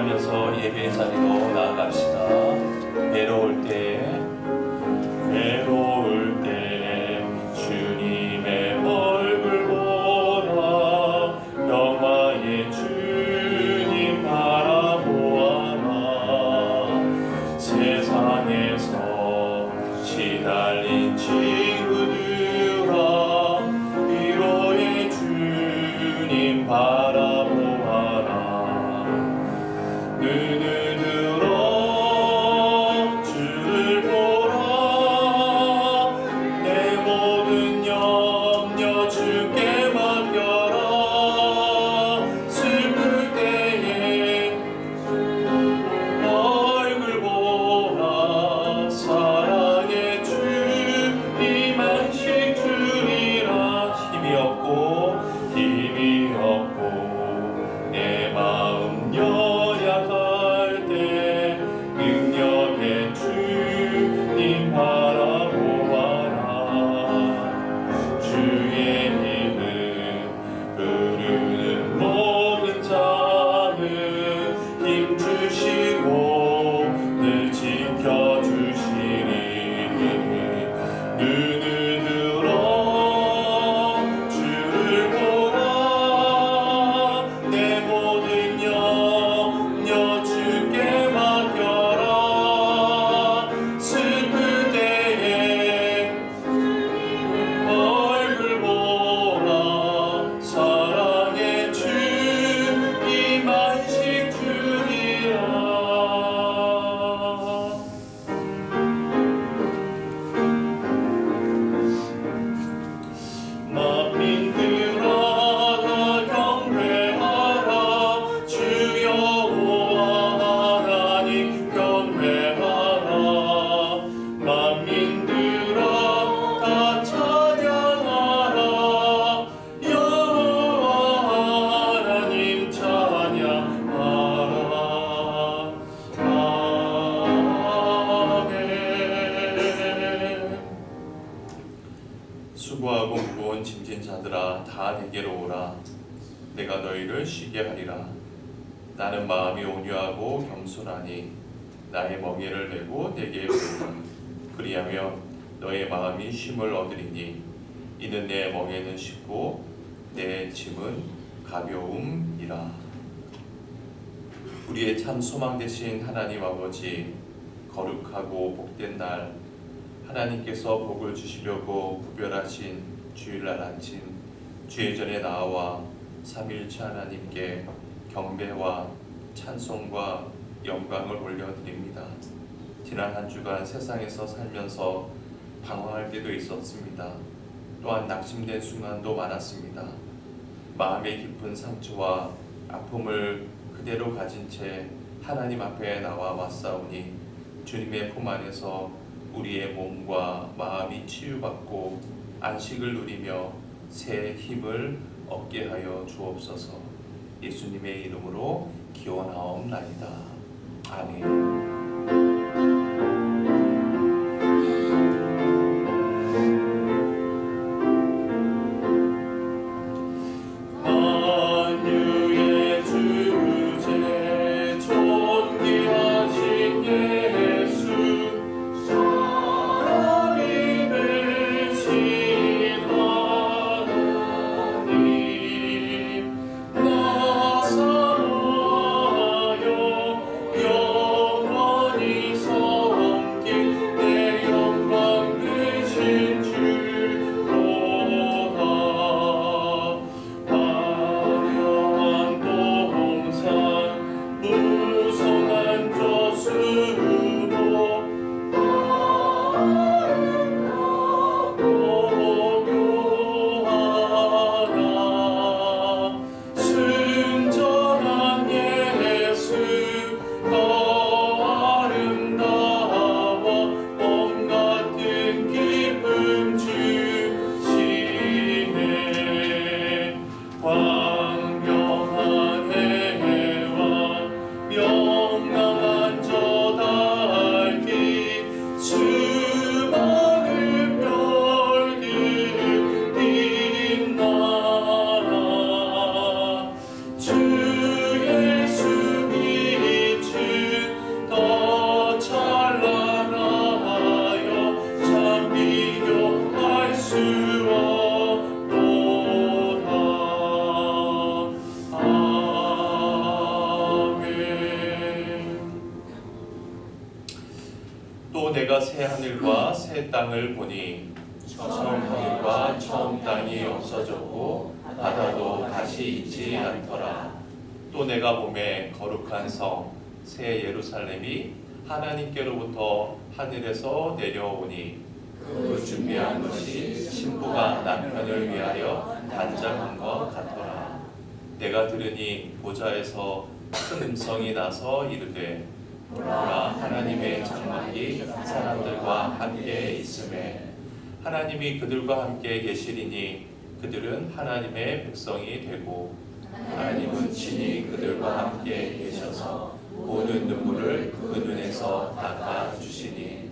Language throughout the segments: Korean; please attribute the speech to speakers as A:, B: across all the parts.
A: 기도하면서 예배의 자리로 나아갑시다. 외로울 때 주님의 얼굴 보라. 영화의 주님 바라보아라. 세상에서 시달린 친구들아, 위로의 주님 바라보아라. 눈을 들어 주를 보라. 내 모든 염려 주께 맡겨라. 슬플 때에 얼굴 보라. 사랑의 주 이만씩 주리라. 힘이 없고 내 마음 연약할 때 능력의 주님 바라보아라. 주의 이름 부르는 모든 자는 힘 주시고 늘 지켜주시리. 눈을 들어 주를 보라. 내 모든 염려 주께 맡겨라. 슬플 때에 얼굴 보라. 사랑의 주 이만씩 주리라. 만민들아 다 경배하라. 주 여호와 하나님 경배하라. 만민들아 다 찬양하라. 여호와 하나님 찬양하라. 아멘. 수고하고 무거운 짐진 자들아, 다 내게로 오라. 내가 너희를 쉬게 하리라. 나는 마음이 온유하고 겸손하니 나의 멍에를 메고 내게 부르라. 그리하면 너의 마음이 쉼을 얻으리니 이는 내 멍에는 쉽고 내 짐은 가벼움이라. 우리의 참 소망 되신 하나님 아버지, 거룩하고 복된 날, 하나님께서 복을 주시려고 구별하신 주일날 아침 주의 전에 나와 삼위일체 하나님께 경배와 찬송과 영광을 올려드립니다. 지난 한 주간 세상에서 살면서 방황할 때도 있었습니다. 또한 낙심된 순간도 많았습니다. 마음의 깊은 상처와 아픔을 그대로 가진 채 하나님 앞에 나와 맞사오니 주님의 품 안에서 우리의 몸과 마음이 치유받고 안식을 누리며 새 힘을 얻게 하여 주옵소서. 예수님의 이름으로 기원하옵나이다. 아멘.
B: 여
A: 내가 새 하늘과 새 땅을 보니 처음 하늘과 처음 땅이 없어졌고 바다도 다시 있지 않더라. 또 내가 보매 거룩한 성 새 예루살렘이 하나님께로부터 하늘에서 내려오니 그 준비한 것이 신부가 남편을 위하여 단장한 것 같더라. 내가 들으니 보좌에서 큰 음성이 나서 이르되 보라, 하나님의 장막이 사람들과 함께 있음에 하나님이 그들과 함께 계시리니 그들은 하나님의 백성이 되고 하나님은 친히 그들과 함께 계셔서 모든 눈물을 그 눈에서 닦아주시니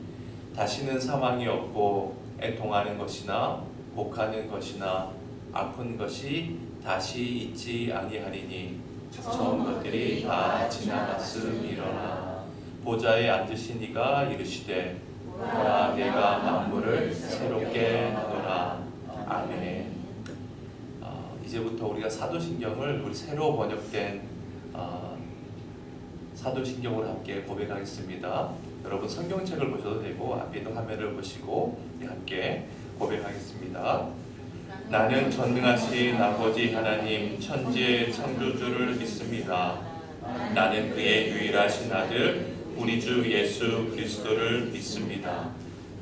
A: 다시는 사망이 없고 애통하는 것이나 곡하는 것이나 아픈 것이 다시 있지 아니하리니 처음 것들이 다 지나갔음이로라. 보좌에 앉으신 이가 이르시되 보라, 내가 만물을 새롭게 하노라. 아멘. 이제부터 우리가 사도신경을 우리 새로 번역된 사도신경으로 함께 고백하겠습니다. 여러분 성경책을 보셔도 되고 앞에 있는 화면을 보시고 함께 고백하겠습니다. 나는 전능하신 아버지 하나님 천지의 창조주를 믿습니다. 나는 그의 유일하신 아들 우리 주 예수 그리스도를 믿습니다.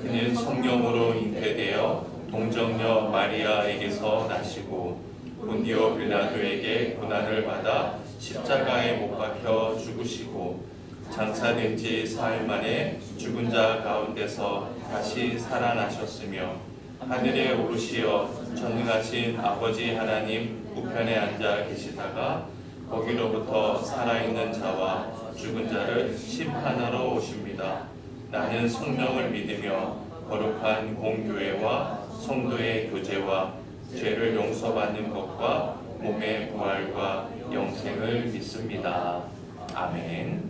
A: 그는 성령으로 잉태되어 동정녀 마리아에게서 나시고 본디오 빌라도에게 고난을 받아 십자가에 못 박혀 죽으시고 장사된 지 사흘 만에 죽은 자 가운데서 다시 살아나셨으며 하늘에 오르시어 전능하신 아버지 하나님 우편에 앉아 계시다가 거기로부터 살아있는 자와 죽은 자를 심판하러 오십니다. 나는 성령을 믿으며 거룩한 공교회와 성도의 교제와 죄를 용서받는 것과 몸의 부활과 영생을 믿습니다. 아멘.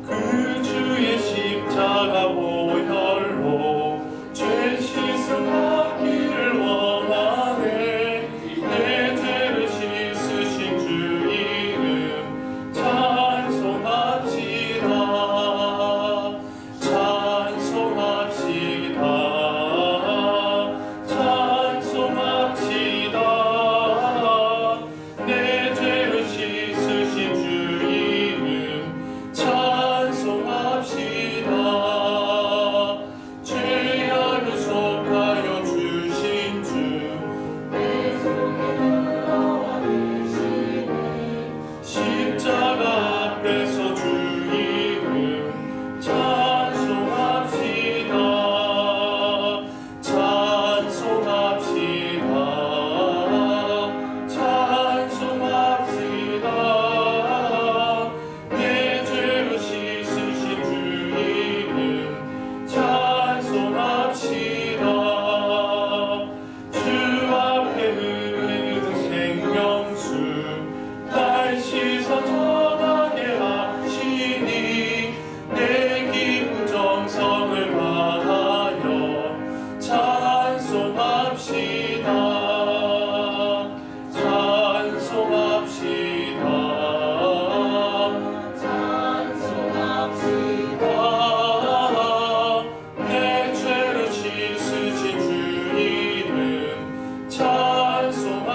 A: 그 주의 십자가 보혈로 죄 씻음받기를 원하네. 내 죄를 씻으신 주 이름 찬송합시다. 찬송합시다. 찬송합시다. 내 죄를 씻으신 주 이름 찬송합시다. 죄악을 속하여 주신 주 내 속에 들어와 계시네. 십자가 앞에서 주 이름 찬송합시다. 찬송합시다. 찬송합시다. 내 죄를 씻으신 주 이름 찬송합시다. 주 앞에 흐르는 생명수 날 씻어 전하게 하시니 내 기쁜 정성을 다하여 찬송합시다. 찬송합시다. 찬송합시다. 내 죄를 씻으신 주 이름 찬송합시다.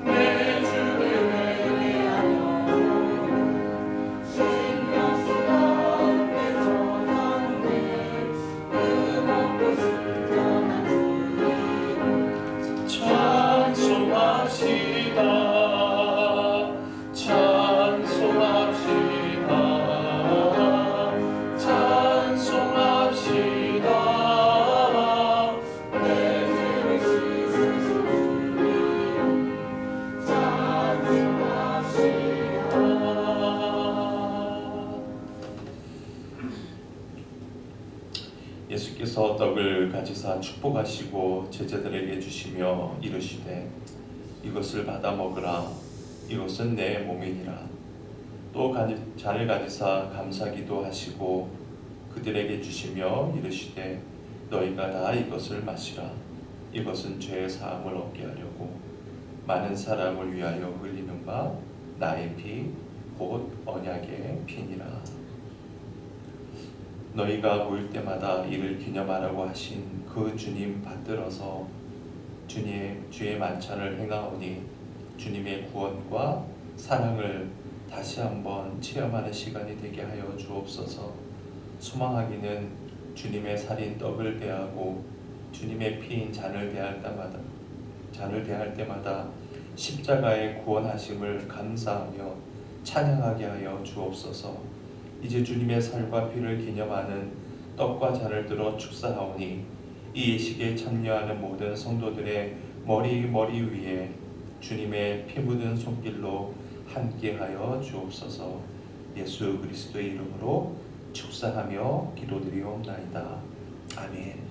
A: 내 주를 회개하며 생명수 가운데 전하네. 그 먹고 순전한 주 이름 찬송합시다. 찬송합시다. 찬송합시다. 내 죄를 씻으신 주 이름 찬송합시다. 예수께서 떡을 가지사 축복하시고 제자들에게 주시며 이르시되 이것을 받아 먹으라. 이것은 내 몸이니라. 또 잔을 가지사 감사기도 하시고 그들에게 주시며 이르시되 너희가 다 이것을 마시라. 이것은 죄의 사함을 얻게 하려고 많은 사람을 위하여 흘리는 바 나의 피 곧 언약의 피니라. 너희가 모일 때마다 이를 기념하라고 하신 그 주님 받들어서 주의 만찬을 행하오니 주님의 구원과 사랑을 다시 한번 체험하는 시간이 되게 하여 주옵소서. 소망하기는 주님의 살인 떡을 대하고 주님의 피인 잔을 대할 때마다 십자가의 구원하심을 감사하며 찬양하게 하여 주옵소서. 이제 주님의 살과 피를 기념하는 떡과 잔을 들어 축사하오니 이 예식에 참여하는 모든 성도들의 머리 위에 주님의 피 묻은 손길로 함께하여 주옵소서. 예수 그리스도의 이름으로 축사하며 기도드리옵나이다. 아멘.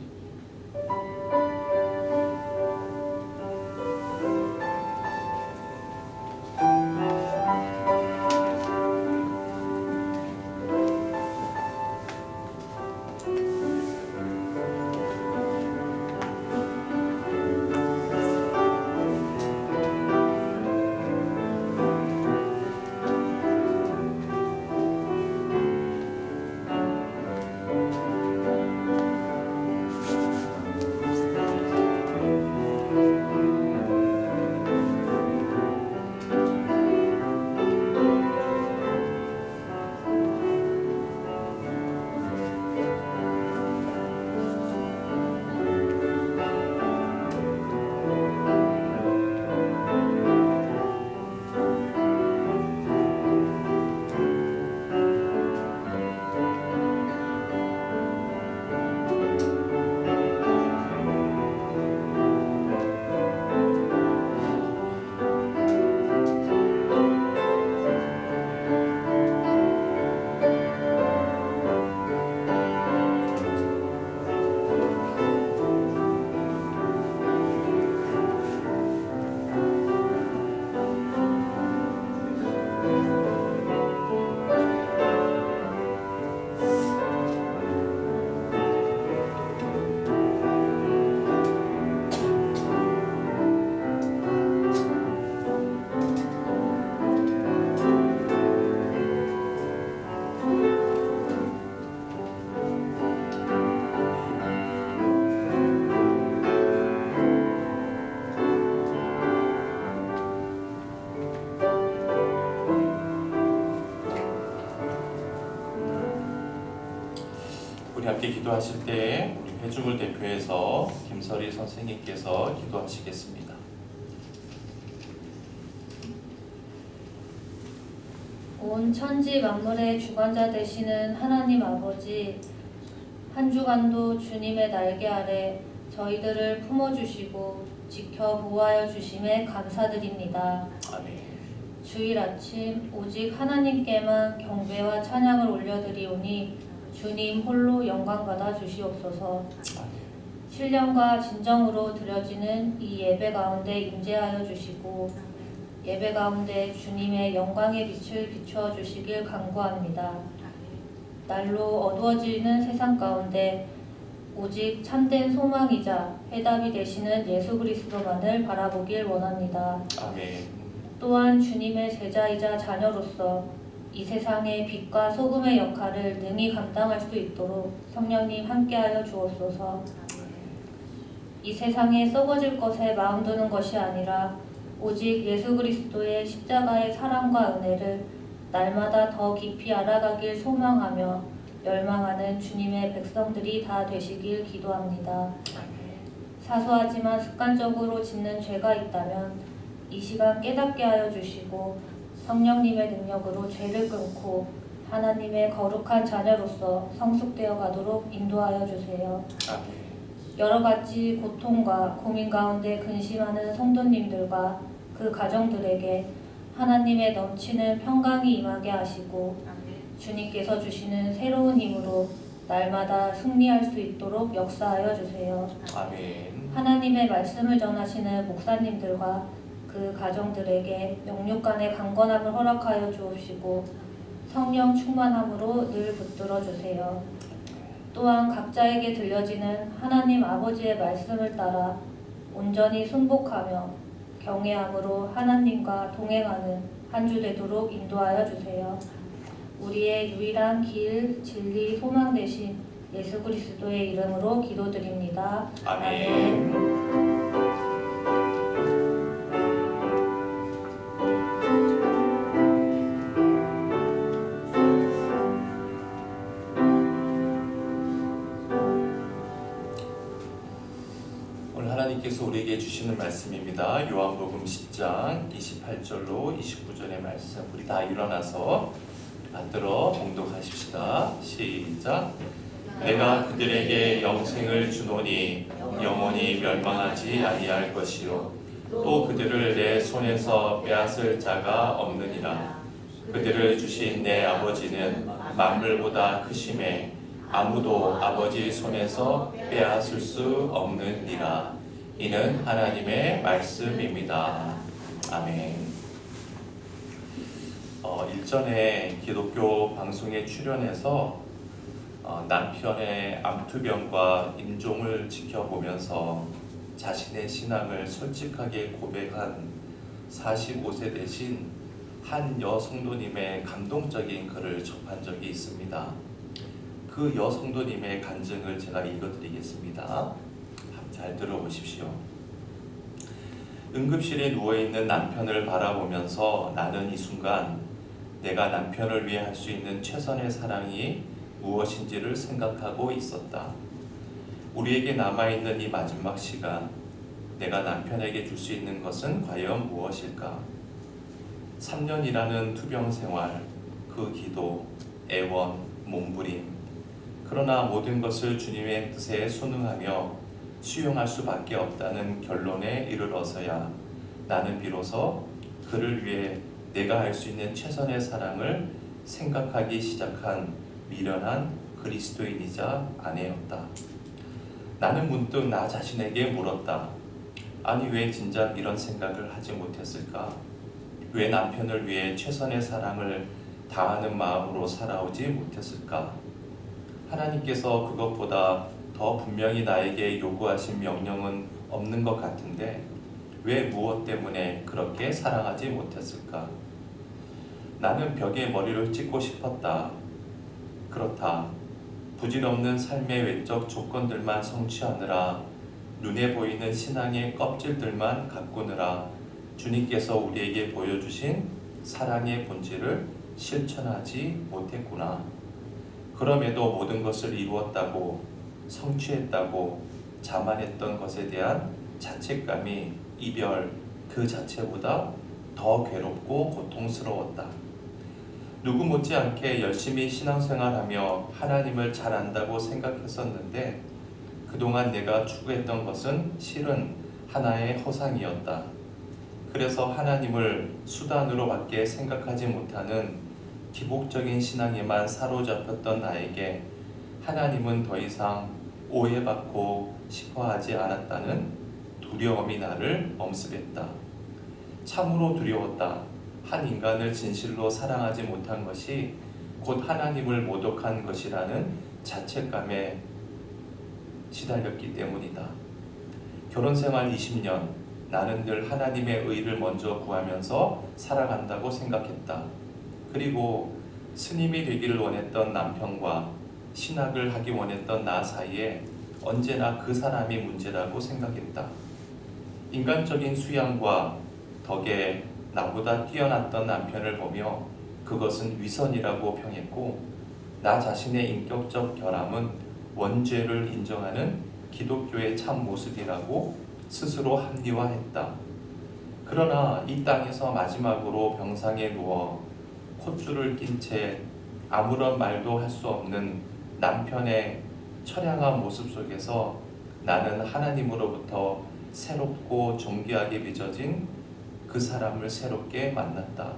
A: 우리 함께 기도하실 때 우리 회중을 대표해서 김설희 선생님께서 기도하시겠습니다.
B: 온 천지 만물의 주관자 되시는 하나님 아버지, 한 주간도 주님의 날개 아래 저희들을 품어주시고 지켜 보호하여 주심에 감사드립니다.
A: 아멘.
B: 주일 아침 오직 하나님께만 경배와 찬양을 올려드리오니 주님 홀로 영광 받아 주시옵소서. 신령과 진정으로 드려지는 이 예배 가운데 임재하여 주시고 예배 가운데 주님의 영광의 빛을 비추어 주시길 간구합니다. 날로 어두워지는 세상 가운데 오직 참된 소망이자 해답이 되시는 예수 그리스도만을 바라보길 원합니다.
A: 아멘.
B: 또한 주님의 제자이자 자녀로서 이 세상의 빛과 소금의 역할을 능히 감당할 수 있도록 성령님 함께하여 주옵소서. 이 세상에 썩어질 것에 마음 두는 것이 아니라 오직 예수 그리스도의 십자가의 사랑과 은혜를 날마다 더 깊이 알아가길 소망하며 열망하는 주님의 백성들이 다 되시길 기도합니다. 사소하지만 습관적으로 짓는 죄가 있다면 이 시간 깨닫게 하여 주시고 성령님의 능력으로 죄를 끊고 하나님의 거룩한 자녀로서 성숙되어 가도록 인도하여 주세요.
A: 아멘.
B: 여러 가지 고통과 고민 가운데 근심하는 성도님들과 그 가정들에게 하나님의 넘치는 평강이 임하게 하시고 주님께서 주시는 새로운 힘으로 날마다 승리할 수 있도록 역사하여 주세요.
A: 아멘.
B: 하나님의 말씀을 전하시는 목사님들과 그 가정들에게 영육간의 강건함을 허락하여 주옵시고 성령 충만함으로 늘 붙들어 주세요. 또한 각자에게 들려지는 하나님 아버지의 말씀을 따라 온전히 순복하며 경외함으로 하나님과 동행하는 한 주 되도록 인도하여 주세요. 우리의 유일한 길, 진리, 소망 되신 예수 그리스도의 이름으로 기도드립니다.
A: 아멘. 오늘 하나님께서 우리에게 주시는 말씀입니다. 요한복음 10장 28절로 29절의 말씀. 우리 다 일어나서 받들어 봉독하십시다. 시작. 내가 그들에게 영생을 주노니 영원히 멸망하지 아니할 것이요 또 그들을 내 손에서 빼앗을 자가 없느니라. 그들을 주신 내 아버지는 만물보다 크심에 아무도 아버지 손에서 빼앗을 수 없느니라. 이는 하나님의 말씀입니다. 아멘. 일전에 기독교 방송에 출연해서 남편의 암투병과 임종을 지켜보면서 자신의 신앙을 솔직하게 고백한 45세 되신 한 여성도님의 감동적인 글을 접한 적이 있습니다. 그 여성도님의 간증을 제가 읽어드리겠습니다. 잘 들어보십시오. 응급실에 누워있는 남편을 바라보면서 나는 이 순간 내가 남편을 위해 할 수 있는 최선의 사랑이 무엇인지를 생각하고 있었다. 우리에게 남아있는 이 마지막 시간, 내가 남편에게 줄 수 있는 것은 과연 무엇일까? 3년이라는 투병 생활, 그 기도, 애원, 몸부림, 그러나 모든 것을 주님의 뜻에 순응하며 수용할 수밖에 없다는 결론에 이르러서야 나는 비로소 그를 위해 내가 할 수 있는 최선의 사랑을 생각하기 시작한 미련한 그리스도인이자 아내였다. 나는 문득 나 자신에게 물었다. 아니 왜 진작 이런 생각을 하지 못했을까? 왜 남편을 위해 최선의 사랑을 다하는 마음으로 살아오지 못했을까? 하나님께서 그것보다 더 분명히 나에게 요구하신 명령은 없는 것 같은데 왜 무엇 때문에 그렇게 사랑하지 못했을까? 나는 벽에 머리를 찍고 싶었다. 그렇다. 부질없는 삶의 외적 조건들만 성취하느라 눈에 보이는 신앙의 껍질들만 가꾸느라 주님께서 우리에게 보여주신 사랑의 본질을 실천하지 못했구나. 그럼에도 모든 것을 이루었다고 성취했다고 자만했던 것에 대한 자책감이 이별 그 자체보다 더 괴롭고 고통스러웠다. 누구 못지않게 열심히 신앙생활하며 하나님을 잘 안다고 생각했었는데 그동안 내가 추구했던 것은 실은 하나의 허상이었다. 그래서 하나님을 수단으로밖에 생각하지 못하는 기복적인 신앙에만 사로잡혔던 나에게 하나님은 더 이상 오해받고 싶어하지 않았다는 두려움이 나를 엄습했다. 참으로 두려웠다. 한 인간을 진실로 사랑하지 못한 것이 곧 하나님을 모독한 것이라는 자책감에 시달렸기 때문이다. 결혼생활 20년, 나는 늘 하나님의 의를 먼저 구하면서 살아간다고 생각했다. 그리고 스님이 되기를 원했던 남편과 신학을 하기 원했던 나 사이에 언제나 그 사람이 문제라고 생각했다. 인간적인 수양과 덕에 나보다 뛰어났던 남편을 보며 그것은 위선이라고 평했고 나 자신의 인격적 결함은 원죄를 인정하는 기독교의 참 모습이라고 스스로 합리화했다. 그러나 이 땅에서 마지막으로 병상에 누워 콧줄을 낀 채 아무런 말도 할 수 없는 남편의 처량한 모습 속에서 나는 하나님으로부터 새롭고 존귀하게 빚어진 그 사람을 새롭게 만났다.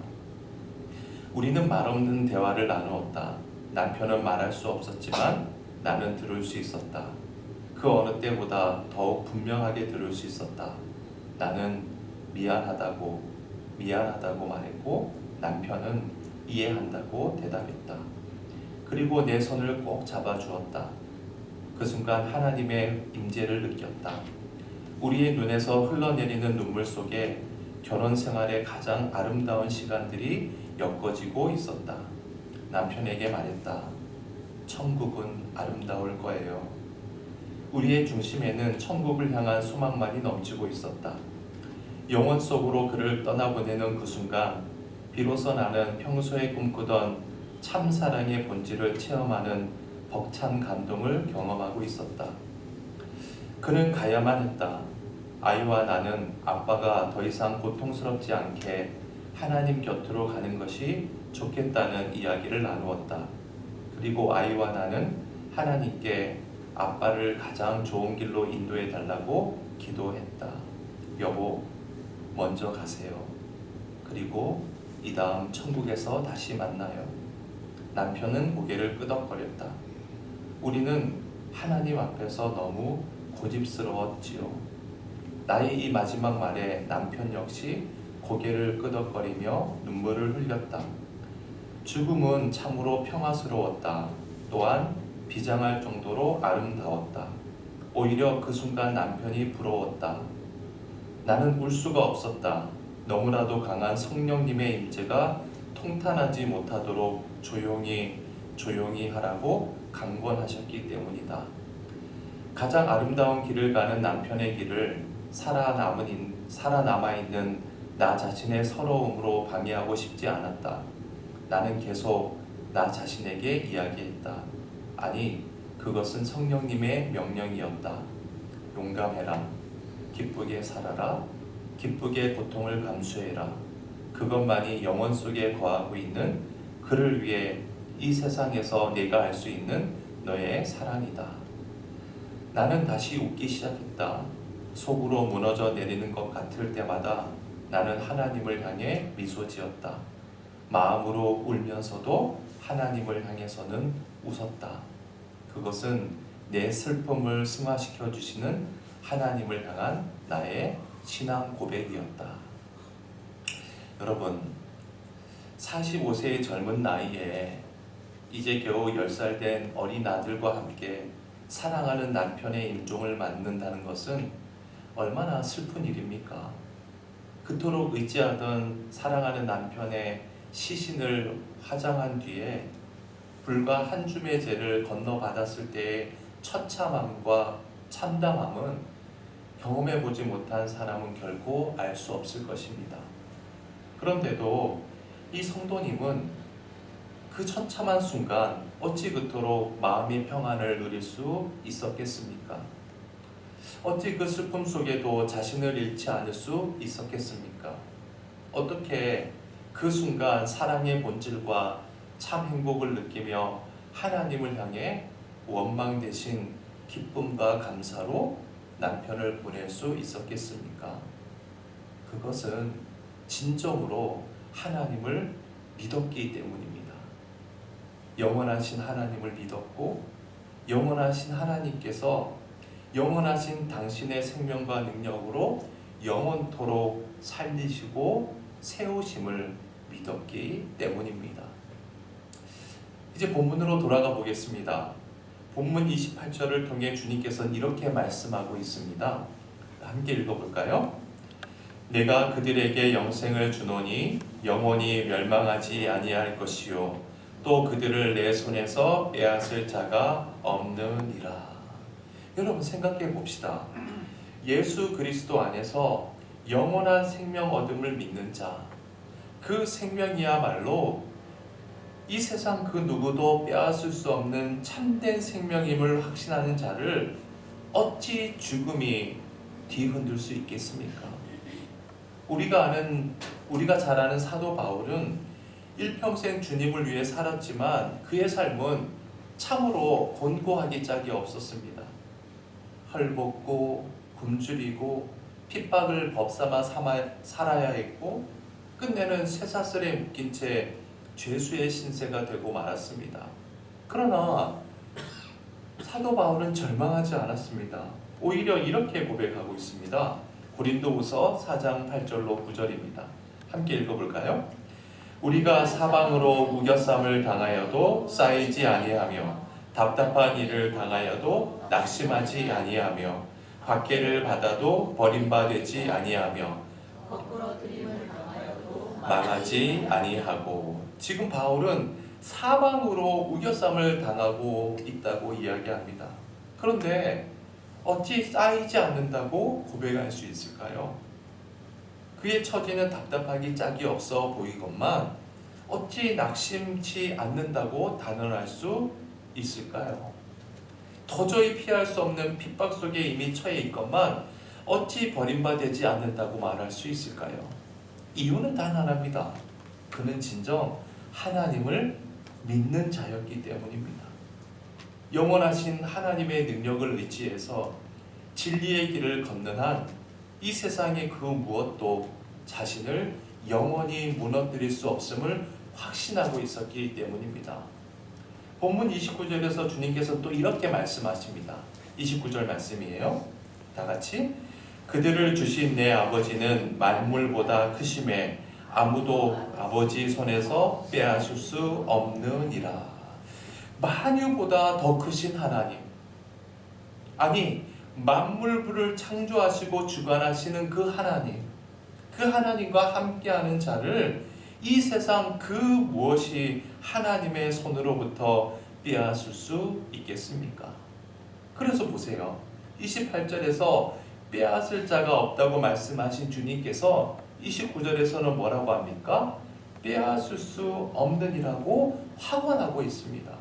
A: 우리는 말없는 대화를 나누었다. 남편은 말할 수 없었지만 나는 들을 수 있었다. 그 어느 때보다 더욱 분명하게 들을 수 있었다. 나는 미안하다고 말했고 남편은 이해한다고 대답했다. 그리고 내 손을 꼭 잡아주었다. 그 순간 하나님의 임재를 느꼈다. 우리의 눈에서 흘러내리는 눈물 속에 결혼 생활의 가장 아름다운 시간들이 엮어지고 있었다. 남편에게 말했다. 천국은 아름다울 거예요. 우리의 중심에는 천국을 향한 소망만이 넘치고 있었다. 영혼 속으로 그를 떠나보내는 그 순간 비로소 나는 평소에 꿈꾸던 참사랑의 본질을 체험하는 벅찬 감동을 경험하고 있었다. 그는 가야만 했다. 아이와 나는 아빠가 더 이상 고통스럽지 않게 하나님 곁으로 가는 것이 좋겠다는 이야기를 나누었다. 그리고 아이와 나는 하나님께 아빠를 가장 좋은 길로 인도해 달라고 기도했다. 여보, 먼저 가세요. 그리고 이 다음 천국에서 다시 만나요. 남편은 고개를 끄덕거렸다. 우리는 하나님 앞에서 너무 고집스러웠지요. 나의 이 마지막 말에 남편 역시 고개를 끄덕거리며 눈물을 흘렸다. 죽음은 참으로 평화스러웠다. 또한 비장할 정도로 아름다웠다. 오히려 그 순간 남편이 부러웠다. 나는 울 수가 없었다. 너무나도 강한 성령님의 임재가 통탄하지 못하도록 조용히 하라고 강권하셨기 때문이다. 가장 아름다운 길을 가는 남편의 길을 살아남아있는 나 자신의 서러움으로 방해하고 싶지 않았다. 나는 계속 나 자신에게 이야기했다. 아니, 그것은 성령님의 명령이었다. 용감해라. 기쁘게 살아라. 기쁘게 고통을 감수해라. 그것만이 영혼 속에 거하고 있는 그를 위해 이 세상에서 내가 할 수 있는 너의 사랑이다. 나는 다시 웃기 시작했다. 속으로 무너져 내리는 것 같을 때마다 나는 하나님을 향해 미소 지었다. 마음으로 울면서도 하나님을 향해서는 웃었다. 그것은 내 슬픔을 승화시켜 주시는 하나님을 향한 나의 신앙 고백이었다. 여러분, 45세의 젊은 나이에 이제 겨우 10살 된 어린 아들과 함께 사랑하는 남편의 임종을 맞는다는 것은 얼마나 슬픈 일입니까? 그토록 의지하던 사랑하는 남편의 시신을 화장한 뒤에 불과 한 줌의 죄를 건너받았을 때의 처참함과 참담함은 경험해보지 못한 사람은 결코 알 수 없을 것입니다. 그런데도 이 성도님은 그 처참한 순간 어찌 그토록 마음의 평안을 누릴 수 있었겠습니까? 어찌 그 슬픔 속에도 자신을 잃지 않을 수 있었겠습니까? 어떻게 그 순간 사랑의 본질과 참 행복을 느끼며 하나님을 향해 원망 대신 기쁨과 감사로 남편을 보낼 수 있었겠습니까? 그것은 진정으로 하나님을 믿었기 때문입니다. 영원하신 하나님을 믿었고 영원하신 하나님께서 영원하신 당신의 생명과 능력으로 영원토록 살리시고 세우심을 믿었기 때문입니다. 이제 본문으로 돌아가 보겠습니다. 본문 28절을 통해 주님께서는 이렇게 말씀하고 있습니다. 함께 읽어볼까요? 내가 그들에게 영생을 주노니 영원히 멸망하지 아니할 것이요 또 그들을 내 손에서 빼앗을 자가 없느니라. 여러분 생각해 봅시다. 예수 그리스도 안에서 영원한 생명 얻음을 믿는 자, 그 생명이야말로 이 세상 그 누구도 빼앗을 수 없는 참된 생명임을 확신하는 자를 어찌 죽음이 뒤흔들 수 있겠습니까? 우리가 잘 아는 사도 바울은 일평생 주님을 위해 살았지만 그의 삶은 참으로 곤고하기 짝이 없었습니다. 헐벗고 굶주리고 핍박을 법삼아 살아야 했고 끝내는 쇠사슬에 묶인 채 죄수의 신세가 되고 말았습니다. 그러나 사도 바울은 절망하지 않았습니다. 오히려 이렇게 고백하고 있습니다. 고린도후서 4장 8절로 9절입니다. 함께 읽어볼까요? 우리가 사방으로 우겨쌈을 당하여도 쌓이지 아니하며 답답한 일을 당하여도 낙심하지 아니하며 박해를 받아도 버림받지 아니하며
C: 거꾸러뜨림을 당하여도
A: 망하지 아니하고. 지금 바울은 사방으로 우겨쌈을 당하고 있다고 이야기합니다. 그런데 어찌 쌓이지 않는다고 고백할 수 있을까요? 그의 처지는 답답하기 짝이 없어 보이건만 어찌 낙심치 않는다고 단언할 수 있을까요? 도저히 피할 수 없는 핍박 속에 이미 처해 있건만 어찌 버림받지 않는다고 말할 수 있을까요? 이유는 단 하나입니다. 그는 진정 하나님을 믿는 자였기 때문입니다. 영원하신 하나님의 능력을 의지해서 진리의 길을 걷는 한 이 세상의 그 무엇도 자신을 영원히 무너뜨릴 수 없음을 확신하고 있었기 때문입니다. 본문 29절에서 주님께서 또 이렇게 말씀하십니다. 29절 말씀이에요. 다 같이. 그들을 주신 내 아버지는 만물보다 크심에 아무도 아버지 손에서 빼앗을 수 없느니라. 만유보다 더 크신 하나님, 아니 만물부를 창조하시고 주관하시는 그 하나님, 그 하나님과 함께하는 자를 이 세상 그 무엇이 하나님의 손으로부터 빼앗을 수 있겠습니까? 그래서 보세요. 28절에서 빼앗을 자가 없다고 말씀하신 주님께서 29절에서는 뭐라고 합니까? 빼앗을 수 없느니라고 확언하고 있습니다.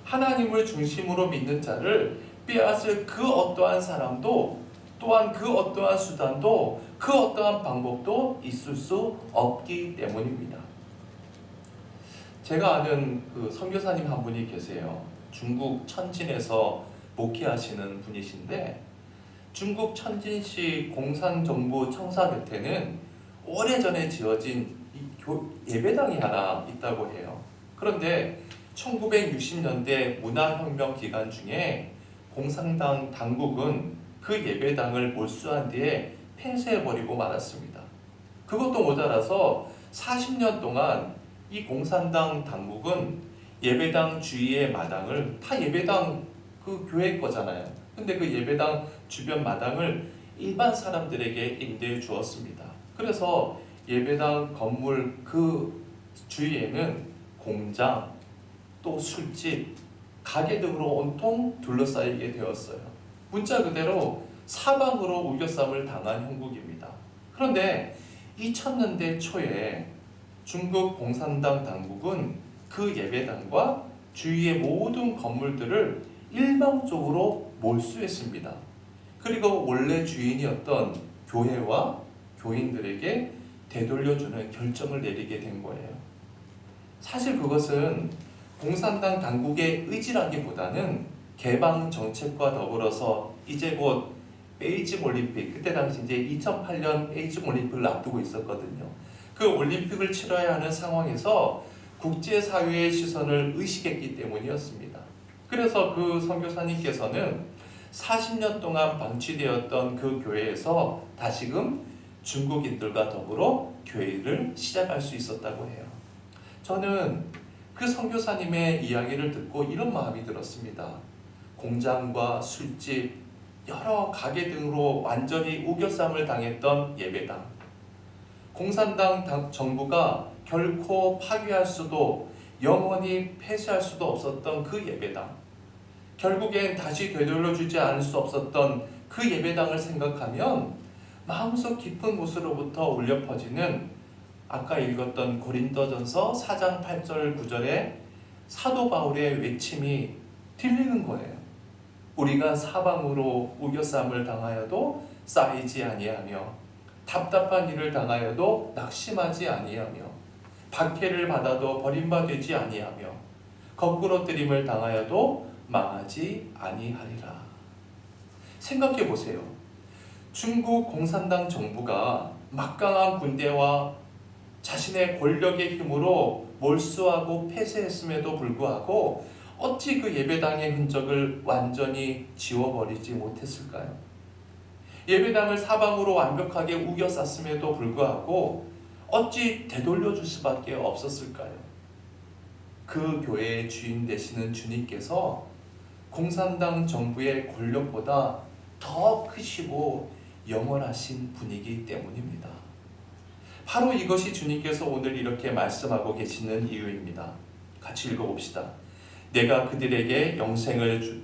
A: 하나님을 중심으로 믿는 자를 빼앗을 그 어떠한 사람도, 또한 그 어떠한 수단도, 그 어떠한 방법도 있을 수 없기 때문입니다. 제가 아는 그 선교사님 한 분이 계세요. 중국 천진에서 목회하시는 분이신데, 중국 천진시 공산정부 청사 곁에는 오래전에 지어진 예배당이 하나 있다고 해요. 그런데 1960년대 문화혁명 기간 중에 공산당 당국은 그 예배당을 몰수한 뒤에 폐쇄해버리고 말았습니다. 그것도 모자라서 40년 동안 이 공산당 당국은 예배당 주위의 마당을, 다 예배당 그 교회 거잖아요. 근데 그 예배당 주변 마당을 일반 사람들에게 임대해 주었습니다. 그래서 예배당 건물 그 주위에는 공장, 또 술집, 가게 등으로 온통 둘러싸이게 되었어요. 문자 그대로 사방으로 우겨쌈을 당한 형국입니다. 그런데 2000년대 초에 중국 공산당 당국은 그 예배당과 주위의 모든 건물들을 일방적으로 몰수했습니다. 그리고 원래 주인이었던 교회와 교인들에게 되돌려주는 결정을 내리게 된 거예요. 사실 그것은 공산당 당국의 의지라기보다는 개방 정책과 더불어서 이제 곧 베이징 올림픽, 그때 당시 이제 2008년 베이징 올림픽을 앞두고 있었거든요. 그 올림픽을 치러야 하는 상황에서 국제사회의 시선을 의식했기 때문이었습니다. 그래서 그 선교사님께서는 40년 동안 방치되었던 그 교회에서 다시금 중국인들과 더불어 교회를 시작할 수 있었다고 해요. 저는 그 선교사님의 이야기를 듣고 이런 마음이 들었습니다. 공장과 술집, 여러 가게 등으로 완전히 우겨쌈을 당했던 예배당, 공산당 정부가 결코 파괴할 수도 영원히 폐쇄할 수도 없었던 그 예배당, 결국엔 다시 되돌려주지 않을 수 없었던 그 예배당을 생각하면 마음속 깊은 곳으로부터 울려 퍼지는 아까 읽었던 고린도전서 4장 8절 9절의 사도 바울의 외침이 들리는 거예요. 우리가 사방으로 우겨쌈을 당하여도 쌓이지 아니하며 답답한 일을 당하여도 낙심하지 아니하며 박해를 받아도 버림받지 아니하며 거꾸러뜨림을 당하여도 망하지 아니하리라. 생각해 보세요. 중국 공산당 정부가 막강한 군대와 자신의 권력의 힘으로 몰수하고 폐쇄했음에도 불구하고 어찌 그 예배당의 흔적을 완전히 지워버리지 못했을까요? 예배당을 사방으로 완벽하게 우겨쌌음에도 불구하고 어찌 되돌려줄 수밖에 없었을까요? 그 교회의 주인 되시는 주님께서 공산당 정부의 권력보다 더 크시고 영원하신 분이기 때문입니다. 바로 이것이 주님께서 오늘 이렇게 말씀하고 계시는 이유입니다. 같이 읽어봅시다. 내가 그들에게 영생을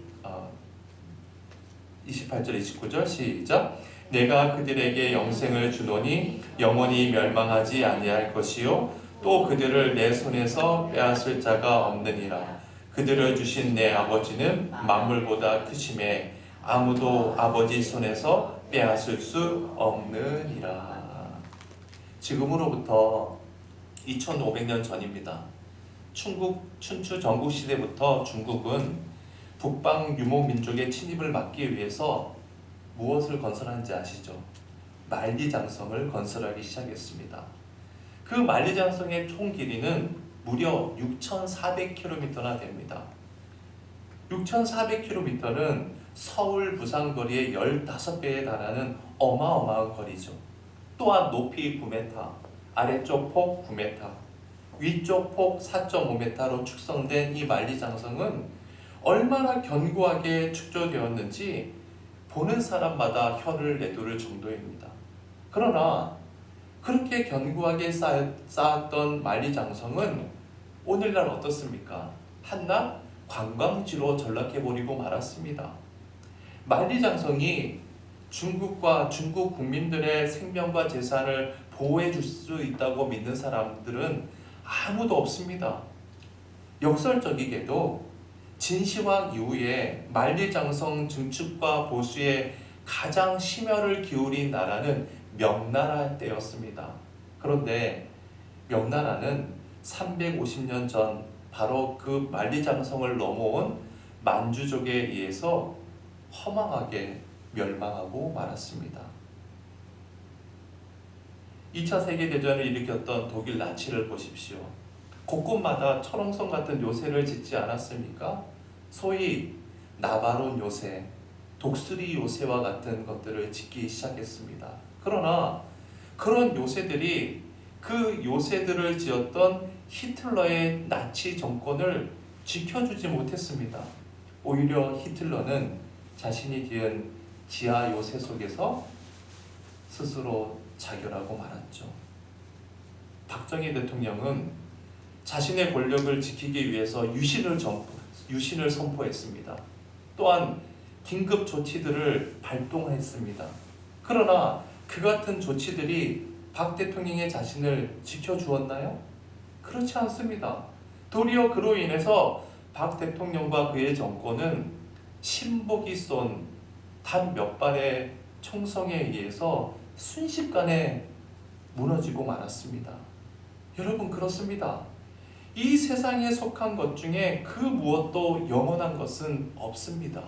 A: 28절 29절 시작. 내가 그들에게 영생을 주노니 영원히 멸망하지 아니할 것이요 또 그들을 내 손에서 빼앗을 자가 없느니라. 그들을 주신 내 아버지는 만물보다 크심에 아무도 아버지 손에서 빼앗을 수 없느니라. 지금으로부터 2500년 전입니다. 춘추 전국시대부터 중국은 북방 유목민족의 침입을 막기 위해서 무엇을 건설하는지 아시죠? 만리장성을 건설하기 시작했습니다. 그 만리장성의 총 길이는 무려 6,400km나 됩니다. 6,400km는 서울 부산 거리의 15배에 달하는 어마어마한 거리죠. 또한 높이 9m, 아래쪽 폭 9m, 위쪽 폭 4.5m로 축성된 이 만리장성은 얼마나 견고하게 축조되었는지 보는 사람마다 혀를 내두를 정도입니다. 그러나 그렇게 견고하게 쌓았던 만리장성은 오늘날 어떻습니까? 한낱 관광지로 전락해버리고 말았습니다. 만리장성이 중국과 중국 국민들의 생명과 재산을 보호해 줄 수 있다고 믿는 사람들은 아무도 없습니다. 역설적이게도 진시황 이후에 만리장성 증축과 보수에 가장 심혈을 기울인 나라는 명나라 때였습니다. 그런데 명나라는 350년 전 바로 그 만리장성을 넘어온 만주족에 의해서 허망하게 멸망하고 말았습니다. 2차 세계대전을 일으켰던 독일 나치를 보십시오. 곳곳마다 철옹성 같은 요새를 짓지 않았습니까? 소위 나바론 요새, 독수리 요새와 같은 것들을 짓기 시작했습니다. 그러나 그런 요새들이 그 요새들을 지었던 히틀러의 나치 정권을 지켜주지 못했습니다. 오히려 히틀러는 자신이 지은 지하 요새 속에서 스스로 자결하고 말았죠. 박정희 대통령은 자신의 권력을 지키기 위해서 유신을 선포했습니다. 또한 긴급 조치들을 발동했습니다. 그러나 그 같은 조치들이 박 대통령의 자신을 지켜주었나요? 그렇지 않습니다. 도리어 그로 인해서 박 대통령과 그의 정권은 신복이 쏜 단 몇 발의 총성에 의해서 순식간에 무너지고 말았습니다. 여러분, 그렇습니다. 이 세상에 속한 것 중에 그 무엇도 영원한 것은 없습니다.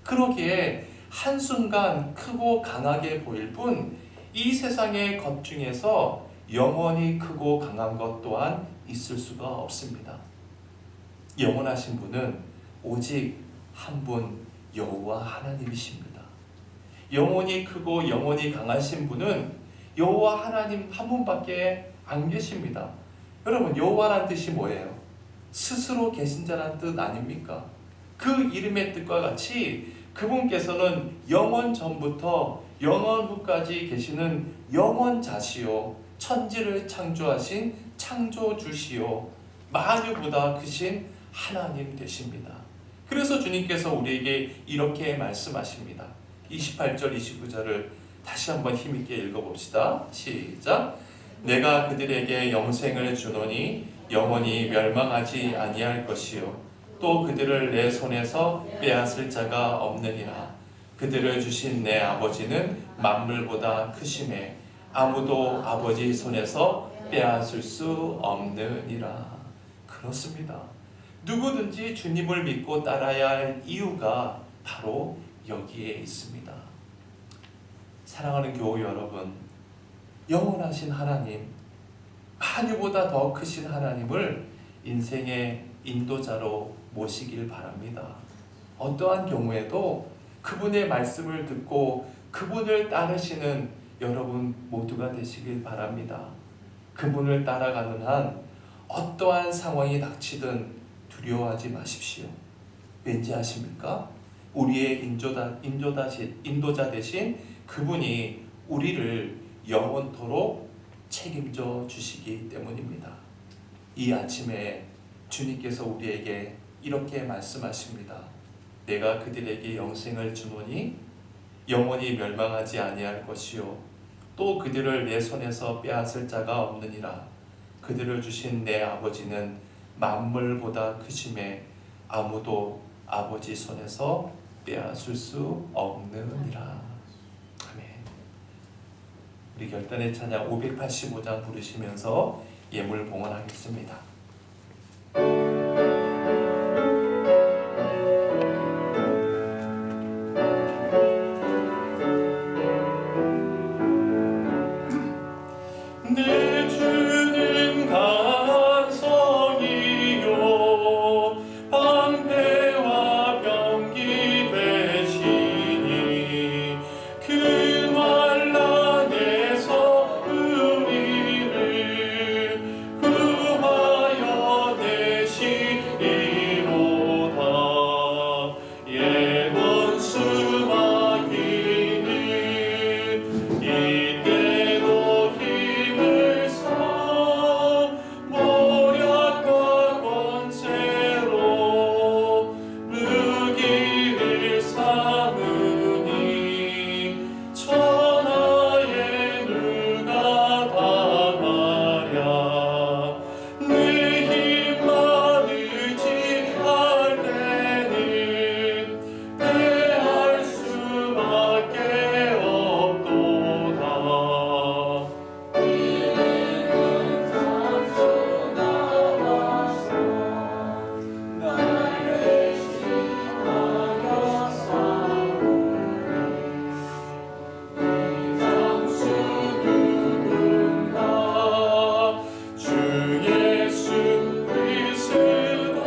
A: 그러기에 한순간 크고 강하게 보일 뿐 이 세상의 것 중에서 영원히 크고 강한 것 또한 있을 수가 없습니다. 영원하신 분은 오직 한 분 여호와 하나님이십니다. 영원히 크고 영원히 강하신 분은 여호와 하나님 한 분밖에 안 계십니다. 여러분, 여호와란 뜻이 뭐예요? 스스로 계신 자란 뜻 아닙니까? 그 이름의 뜻과 같이 그분께서는 영원 전부터 영원 후까지 계시는 영원자시요 천지를 창조하신 창조주시요 만유보다 크신 하나님 되십니다. 그래서 주님께서 우리에게 이렇게 말씀하십니다. 28절 29절을 다시 한번 힘있게 읽어봅시다. 시작. 내가 그들에게 영생을 주노니 영원히 멸망하지 아니할 것이요 또 그들을 내 손에서 빼앗을 자가 없느니라. 그들을 주신 내 아버지는 만물보다 크심에 아무도 아버지 손에서 빼앗을 수 없느니라. 그렇습니다. 누구든지 주님을 믿고 따라야 할 이유가 바로 여기에 있습니다. 사랑하는 교우 여러분, 영원하신 하나님, 만유보다 더 크신 하나님을 인생의 인도자로 모시길 바랍니다. 어떠한 경우에도 그분의 말씀을 듣고 그분을 따르시는 여러분 모두가 되시길 바랍니다. 그분을 따라가는 한 어떠한 상황이 닥치든 두려워하지 마십시오. 왠지 아십니까? 우리의 인도자 대신 그분이 우리를 영원토록 책임져 주시기 때문입니다. 이 아침에 주님께서 우리에게 이렇게 말씀하십니다. 내가 그들에게 영생을 주노니 영원히 멸망하지 아니할 것이요 또 그들을 내 손에서 빼앗을 자가 없느니라. 그들을 주신 내 아버지는 만물보다 크심에 아무도 아버지 손에서 빼앗을 수 없느니라. 아멘. 우리 결단의 찬양 585장 부르시면서 예물 봉헌하겠습니다. 내 주는 강한 성이요 방패와 병기 되시니 그 환난에서 우리를 구하여 내시리로다. 예번 수마귀는 이때도 힘을 써 모략과 권세로 무기를 삼으니 천하의 누가 당하랴. 내 힘만 의지할 때는 패할 수밖에 없도다. 주 예수 그리스도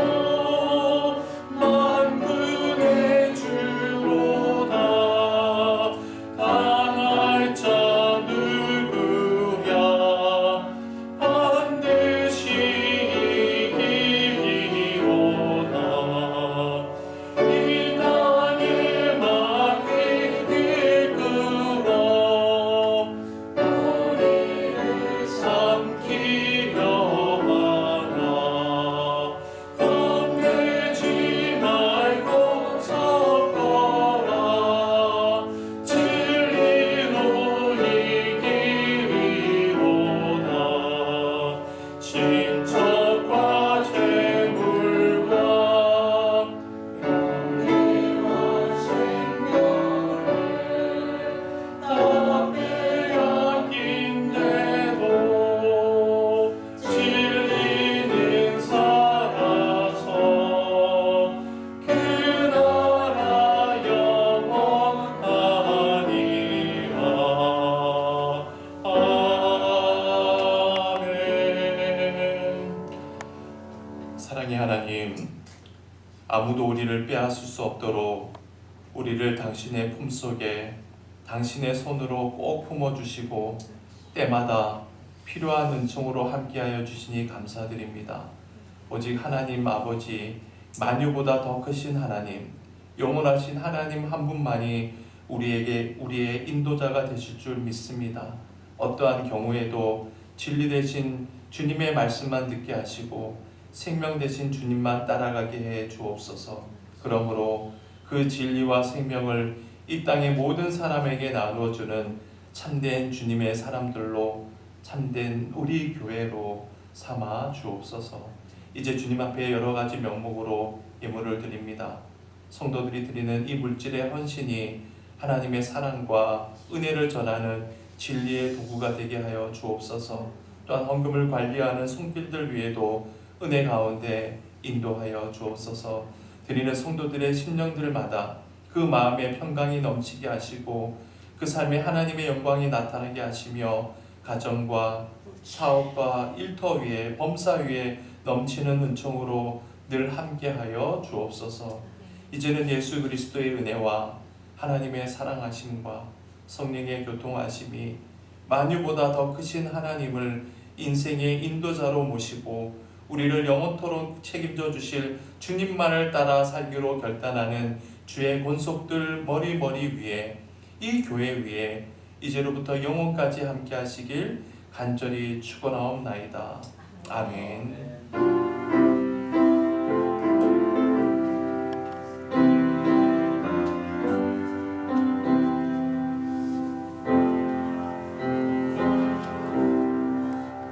A: 만군의 주로다. 당할 자 누구야 반드시 이기리로다. 이 땅의 마귀 이끌어 우리를 삼키려 하나. 겁내지 말고 섰거라. 진리로 이기리로다. 친척과 재물과 명예와 생명을 다 빼앗긴데도 진리는 살아서 그 나라 영원하니라. 아멘. 사랑의 하나님, 아무도 우리를 빼앗을 수 없도록 우리를 당신의 품속에 당신의 손으로 꼭 품어주시고 때마다 필요한 은총으로 함께하여 주시니 감사드립니다. 오직 하나님 아버지, 만유보다 더 크신 하나님, 영원하신 하나님 한 분만이 우리의 인도자가 되실 줄 믿습니다. 어떠한 경우에도 진리 되신 주님의 말씀만 듣게 하시고 생명 되신 주님만 따라가게 해 주옵소서. 그러므로 그 진리와 생명을 이 땅의 모든 사람에게 나누어주는 참된 주님의 사람들로, 참된 우리 교회로 삼아 주옵소서. 이제 주님 앞에 여러 가지 명목으로 예물을 드립니다. 성도들이 드리는 이 물질의 헌신이 하나님의 사랑과 은혜를 전하는 진리의 도구가 되게 하여 주옵소서. 또한 헌금을 관리하는 손길들 위에도 은혜 가운데 인도하여 주옵소서. 드리는 성도들의 심령들마다 그 마음의 평강이 넘치게 하시고 그 삶에 하나님의 영광이 나타나게 하시며 가정과 사업과 일터 위에 범사 위에 넘치는 은총으로 늘 함께하여 주옵소서. 이제는 예수 그리스도의 은혜와 하나님의 사랑하심과 성령의 교통하심이 만유보다 더 크신 하나님을 인생의 인도자로 모시고 우리를 영원토록 책임져 주실 주님만을 따라 살기로 결단하는 주의 권속들 머리 위에 이 교회 위에 이제로부터 영원까지 함께 하시길 간절히 축원하옵나이다. 아멘.